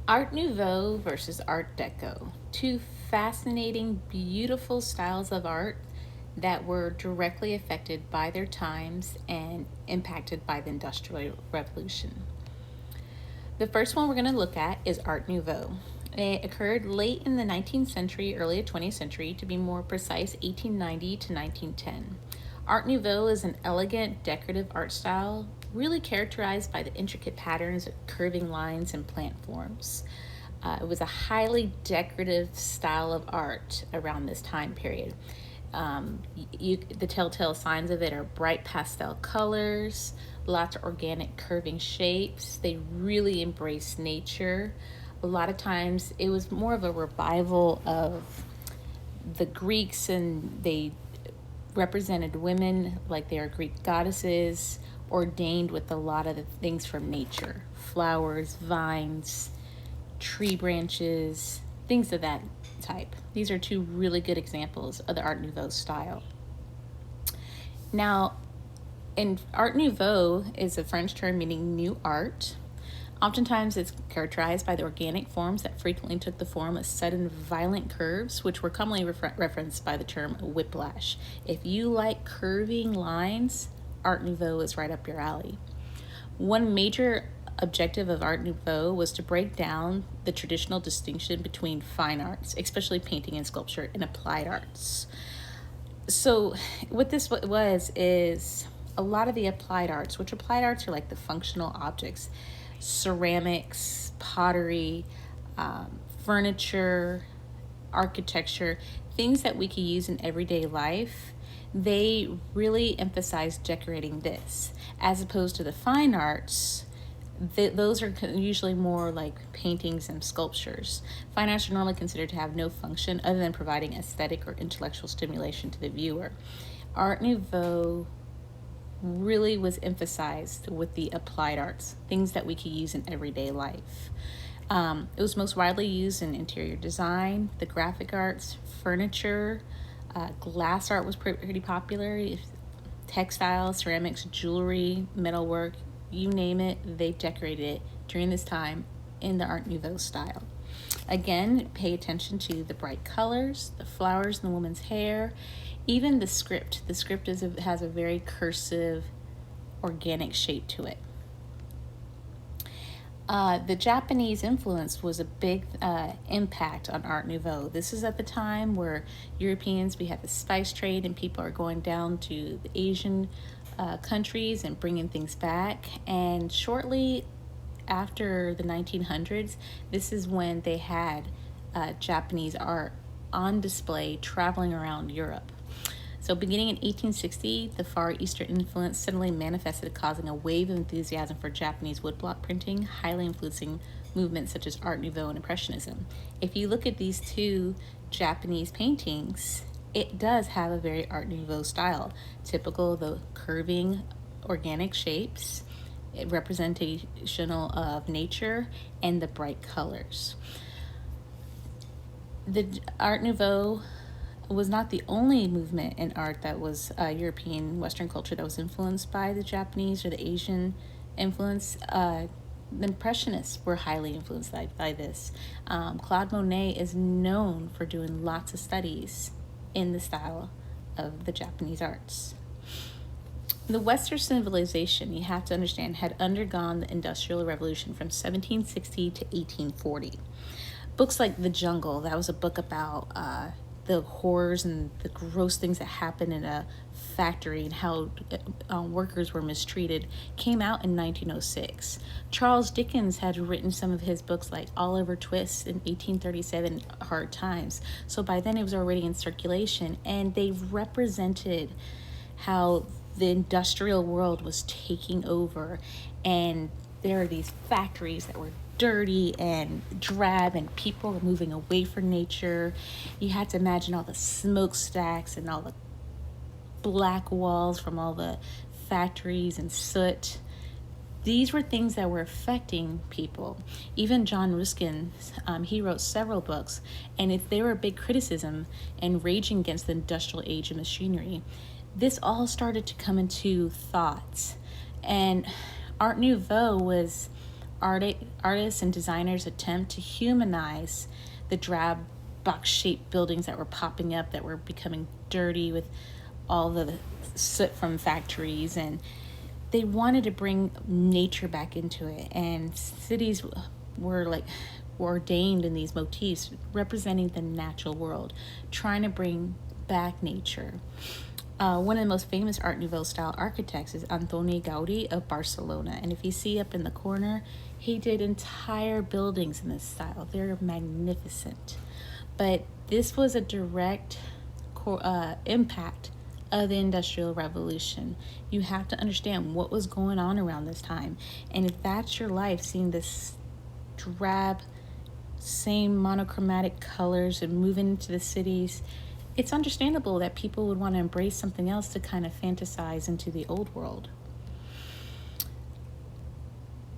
Art Nouveau versus Art Deco. Two fascinating, beautiful styles of art that were directly affected by their times and impacted by the Industrial Revolution. The first one we're going to look at is Art Nouveau. It occurred late in the 19th century, early 20th century, to be more precise, 1890 to 1910. Art Nouveau is an elegant, decorative art style, really characterized by the intricate patterns of curving lines and plant forms. It was a highly decorative style of art around this time period. The telltale signs of it are bright pastel colors, lots of organic curving shapes. They really embrace nature. A lot of times it was more of a revival of the Greeks, and they represented women like they are Greek goddesses, ordained with a lot of the things from nature: flowers, vines, tree branches, things of that type. These are two really good examples of the Art Nouveau style. Now, Art Nouveau is a French term meaning new art. Oftentimes, it's characterized by the organic forms that frequently took the form of sudden, violent curves, which were commonly referenced by the term whiplash. If you like curving lines, Art Nouveau is right up your alley. One major objective of Art Nouveau was to break down the traditional distinction between fine arts, especially painting and sculpture, and applied arts. So, what this was is a lot of the applied arts, which applied arts are like the functional objects: ceramics, pottery, furniture, architecture, things that we can use in everyday life. They really emphasize decorating this, as opposed to the fine arts. Those are usually more like paintings and sculptures. Fine arts are normally considered to have no function other than providing aesthetic or intellectual stimulation to the viewer. Art Nouveau really was emphasized with the applied arts, things that we could use in everyday life. It was most widely used in interior design, the graphic arts, furniture, glass art was pretty popular, textiles, ceramics, jewelry, metalwork, you name it, they decorated it during this time in the Art Nouveau style. Again, pay attention to the bright colors, the flowers in the woman's hair, even the script. The script has a very cursive, organic shape to it. The Japanese influence was a big impact on Art Nouveau. This is at the time where Europeans, we had the spice trade, and people are going down to the Asian countries and bringing things back. And shortly after the 1900s, this is when they had Japanese art on display traveling around Europe. So beginning in 1860, the Far Eastern influence suddenly manifested, causing a wave of enthusiasm for Japanese woodblock printing, highly influencing movements such as Art Nouveau and Impressionism. If you look at these two Japanese paintings, it does have a very Art Nouveau style, typical of the curving organic shapes, representational of nature, and the bright colors. The Art Nouveau was not the only movement in art that was European Western culture that was influenced by the Japanese or the Asian influence. The Impressionists were highly influenced by this. Claude Monet is known for doing lots of studies in the style of the Japanese arts. The Western civilization, you have to understand, had undergone the Industrial Revolution from 1760 to 1840. Books like The Jungle, that was a book about the horrors and the gross things that happen in a factory and how workers were mistreated, came out in 1906. Charles Dickens had written some of his books like Oliver Twist in 1837, Hard Times. So by then it was already in circulation, and they represented how the industrial world was taking over, and there are these factories that were dirty and drab, and people were moving away from nature. You had to imagine all the smokestacks and all the black walls from all the factories and soot. These were things that were affecting people. Even John Ruskin, he wrote several books, and if they were a big criticism and raging against the industrial age of machinery, this all started to come into thoughts. And Art Nouveau was artists and designers attempt to humanize the drab box-shaped buildings that were popping up, that were becoming dirty with all the soot from factories, and they wanted to bring nature back into it. And cities were ordained in these motifs representing the natural world, trying to bring back nature. One of the most famous Art Nouveau style architects is Antoni Gaudi of Barcelona. And if you see up in the corner, he did entire buildings in this style. They're magnificent. But this was a direct impact of the Industrial Revolution. You have to understand what was going on around this time. And if that's your life, seeing this drab, same monochromatic colors and moving into the cities, it's understandable that people would want to embrace something else to kind of fantasize into the old world.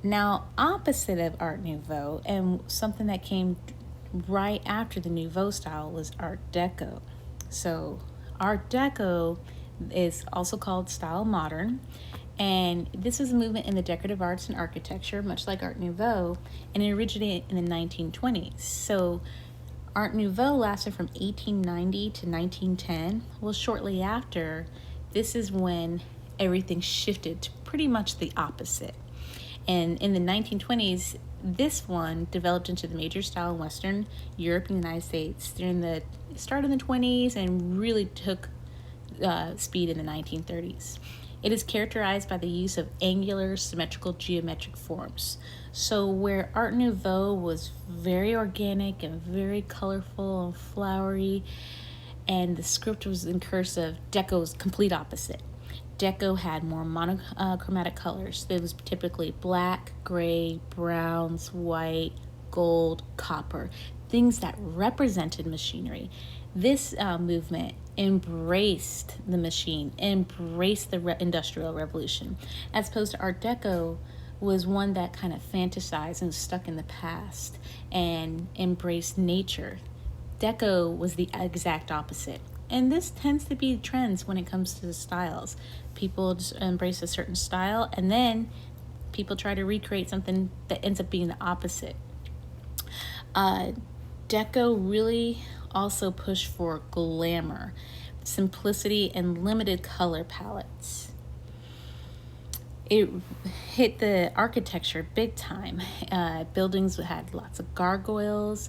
Now, opposite of Art Nouveau, and something that came right after the Nouveau style, was Art Deco. So Art Deco is also called style modern, and this is a movement in the decorative arts and architecture, much like Art Nouveau, and it originated in the 1920s. So Art Nouveau lasted from 1890 to 1910. Well, shortly after, this is when everything shifted to pretty much the opposite. And in the 1920s, this one developed into the major style in Western Europe and the United States during the start of the 20s, and really took speed in the 1930s. It is characterized by the use of angular, symmetrical, geometric forms. So where Art Nouveau was very organic and very colorful and flowery, and the script was in cursive, Deco's complete opposite. Deco had more monochromatic colors. It was typically black, gray, browns, white, gold, copper, things that represented machinery. This movement embraced the machine, embraced the Industrial Revolution, as opposed to Art Deco was one that kind of fantasized and stuck in the past and embraced nature. Deco was the exact opposite. And this tends to be trends when it comes to the styles. People just embrace a certain style, and then people try to recreate something that ends up being the opposite. Deco really also pushed for glamour, simplicity, and limited color palettes. It hit the architecture big time. Buildings had lots of gargoyles.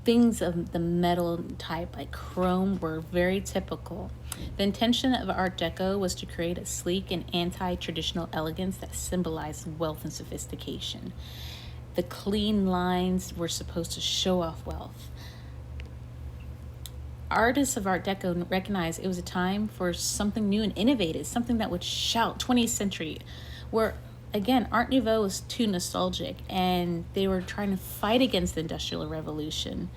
Things of the metal type, like chrome, were very typical. The intention of Art Deco was to create a sleek and anti-traditional elegance that symbolized wealth and sophistication. The clean lines were supposed to show off wealth. Artists of Art Deco recognized it was a time for something new and innovative, something that would shout 20th century, where again, Art Nouveau was too nostalgic, and they were trying to fight against the Industrial Revolution.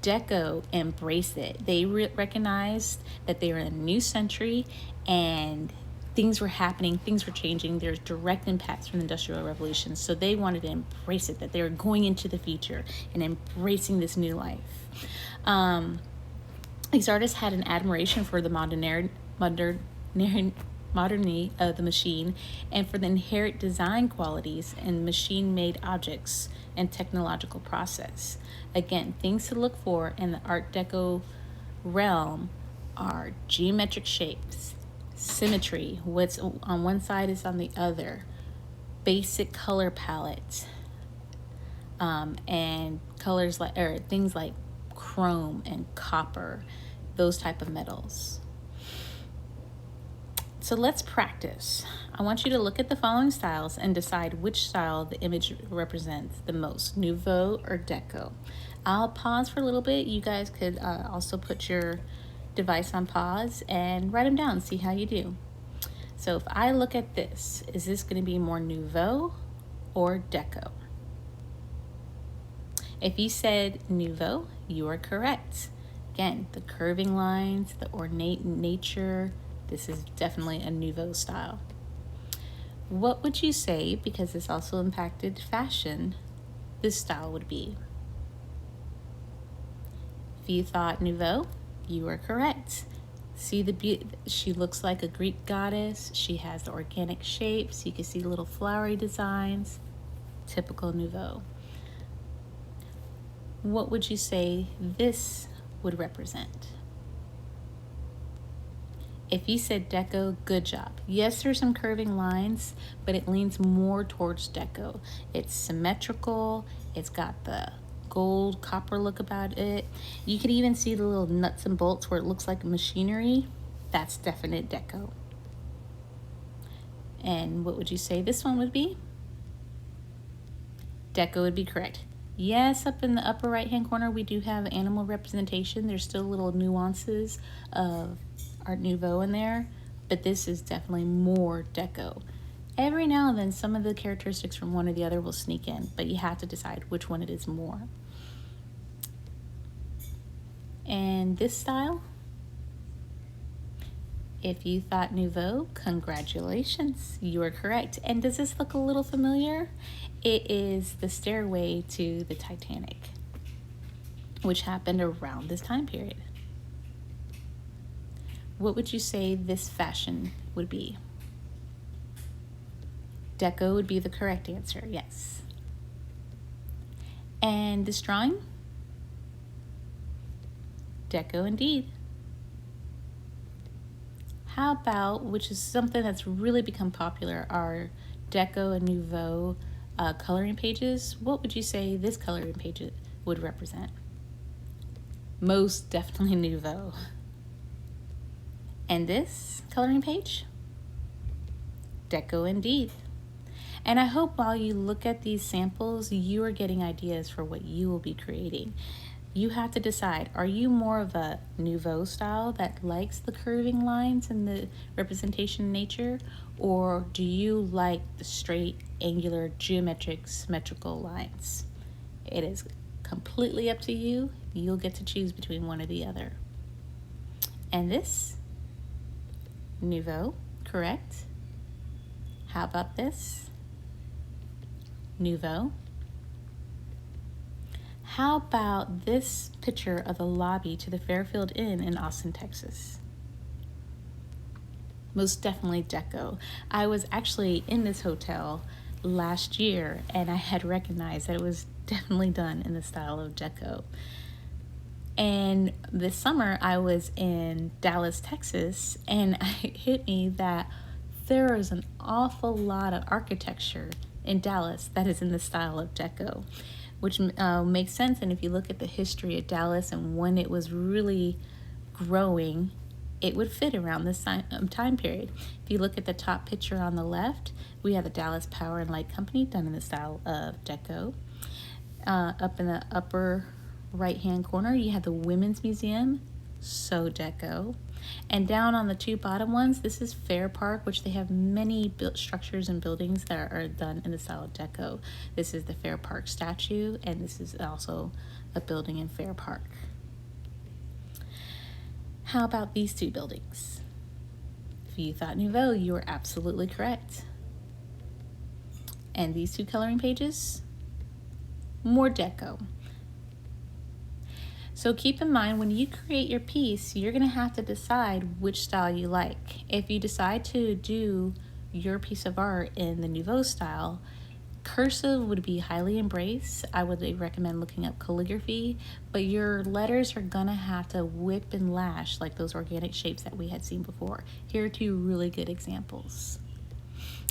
Deco embraced it. They recognized that they were in a new century, and things were happening, things were changing. There's direct impacts from the Industrial Revolution, so they wanted to embrace it, that they were going into the future and embracing this new life. These artists had an admiration for the modernity of the machine, and for the inherent design qualities in machine-made objects and technological process. Again, things to look for in the Art Deco realm are geometric shapes, symmetry, what's on one side is on the other, basic color palettes, and colors things like chrome and copper, those type of metals. So let's practice. I want you to look at the following styles and decide which style the image represents the most, Nouveau or Deco. I'll pause for a little bit. You guys could also put your device on pause and write them down, see how you do. So if I look at this, is this going to be more Nouveau or Deco? If you said Nouveau, you are correct. Again, the curving lines, the ornate nature, this is definitely a Nouveau style. What would you say, because this also impacted fashion, this style would be? If you thought Nouveau, you are correct. See the beauty, she looks like a Greek goddess. She has the organic shapes. You can see little flowery designs. typical Nouveau. What would you say this would represent? If you said Deco, good job. Yes, there's some curving lines, but it leans more towards Deco. It's symmetrical. It's got the gold copper look about it. You can even see the little nuts and bolts where it looks like machinery. That's definite Deco. And what would you say this one would be? Deco would be correct. Yes, up in the upper right hand corner we do have animal representation. There's still little nuances of Art Nouveau in there, but this is definitely more Deco. Every now and then some of the characteristics from one or the other will sneak in, but you have to decide which one it is more. And this style, if you thought Nouveau, congratulations, you are correct. And does this look a little familiar? It is the stairway to the Titanic, which happened around this time period. What would you say this fashion would be? Deco would be the correct answer, yes. And this drawing? Deco indeed. How about, which is something that's really become popular, are Deco and Nouveau coloring pages. What would you say this coloring page would represent? Most definitely Nouveau. And this coloring page? Deco indeed. And I hope while you look at these samples, you are getting ideas for what you will be creating. You have to decide, are you more of a Nouveau style that likes the curving lines and the representation in nature, or do you like the straight, angular, geometric, symmetrical lines? It is completely up to you. You'll get to choose between one or the other. And this? Nouveau, correct. How about this? Nouveau. How about this picture of the lobby to the Fairfield Inn in Austin, Texas? Most definitely Deco. I was actually in this hotel last year and I had recognized that it was definitely done in the style of Deco. And this summer I was in Dallas, Texas, and it hit me that there is an awful lot of architecture in Dallas that is in the style of Deco, which makes sense. And if you look at the history of Dallas and when it was really growing, it would fit around this time period. If you look at the top picture on the left, we have the Dallas Power and Light Company done in the style of Deco. Up in the upper right-hand corner, you have the Women's Museum, so Deco. And down on the two bottom ones, this is Fair Park, which they have many structures and buildings that are done in the style of Deco. This is the Fair Park statue, and this is also a building in Fair Park. How about these two buildings? If you thought Nouveau, you were absolutely correct. And these two coloring pages? More Deco. So keep in mind, when you create your piece, you're gonna have to decide which style you like. If you decide to do your piece of art in the Nouveau style, cursive would be highly embraced. I would recommend looking up calligraphy, but your letters are gonna have to whip and lash like those organic shapes that we had seen before. Here are two really good examples.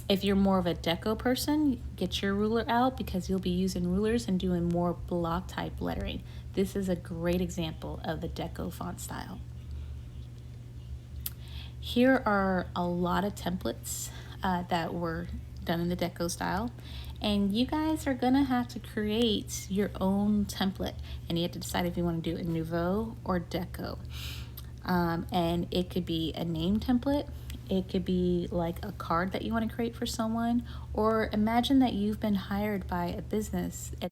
If you're more of a Deco person, get your ruler out because you'll be using rulers and doing more block type lettering. This is a great example of the Deco font style. Here are a lot of templates that were done in the Deco style, and you guys are gonna have to create your own template, and you have to decide if you want to do it in Nouveau or Deco. And it could be a name template, it could be like a card that you want to create for someone, or imagine that you've been hired by a business